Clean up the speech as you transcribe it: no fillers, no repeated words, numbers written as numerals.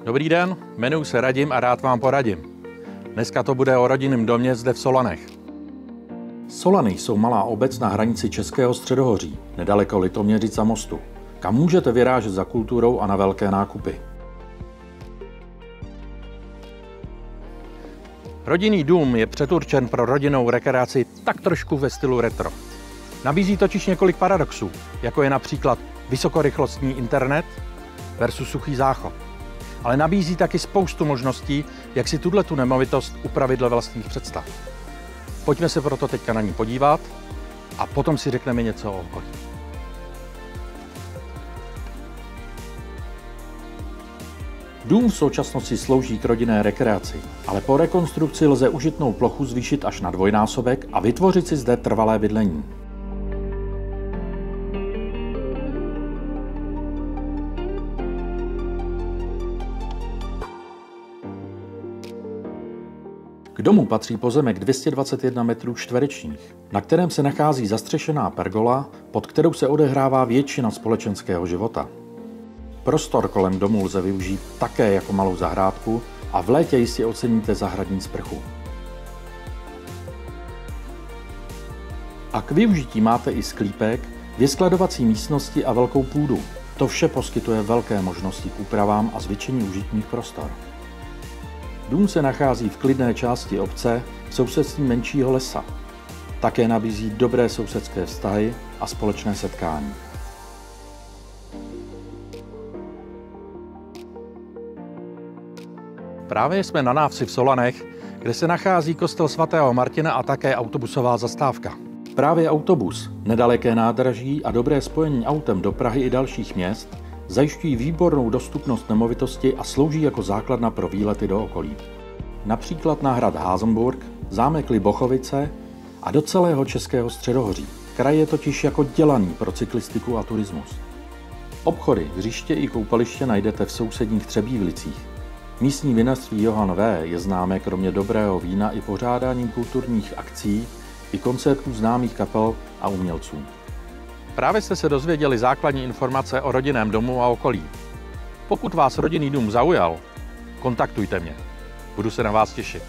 Dobrý den, jmenuji se Radim a rád vám poradím. Dneska to bude o rodinném domě zde v Solanech. Solany jsou malá obec na hranici Českého středohoří, nedaleko Litoměřic a Mostu, kam můžete vyrážet za kulturou a na velké nákupy. Rodinný dům je předurčen pro rodinnou rekreaci tak trošku ve stylu retro. Nabízí totiž několik paradoxů, jako je například vysokorychlostní internet versus suchý záchod. Ale nabízí taky spoustu možností, jak si tuto nemovitost upravit dle vlastních představ. Pojďme se proto teďka na ní podívat a potom si řekneme něco o okolí. Dům v současnosti slouží k rodinné rekreaci, ale po rekonstrukci lze užitnou plochu zvýšit až na dvojnásobek a vytvořit si zde trvalé bydlení. K domu patří pozemek 221 metrů čtverečních, na kterém se nachází zastřešená pergola, pod kterou se odehrává většina společenského života. Prostor kolem domu lze využít také jako malou zahrádku a v létě jistě oceníte zahradní sprchu. A k využití máte i sklípek, 2 skladovací místnosti a velkou půdu. To vše poskytuje velké možnosti k úpravám a zvětšení užitních prostor. Dům se nachází v klidné části obce v sousedství menšího lesa. Také nabízí dobré sousedské vztahy a společné setkání. Právě jsme na návsi v Solanech, kde se nachází kostel svatého Martina a také autobusová zastávka. Právě autobus, nedaleké nádraží a dobré spojení autem do Prahy i dalších měst zajišťují výbornou dostupnost nemovitosti a slouží jako základna pro výlety do okolí. Například na hrad Házenburg, zámek Libochovice a do celého Českého středohoří. Kraj je totiž jako dělaný pro cyklistiku a turismus. Obchody, hřiště i koupaliště najdete v sousedních Třebívlicích. Místní vinařství Johann V. je známé kromě dobrého vína i pořádáním kulturních akcí i koncertů známých kapel a umělců. Právě jste se dozvěděli základní informace o rodinném domu a okolí. Pokud vás rodinný dům zaujal, kontaktujte mě. Budu se na vás těšit.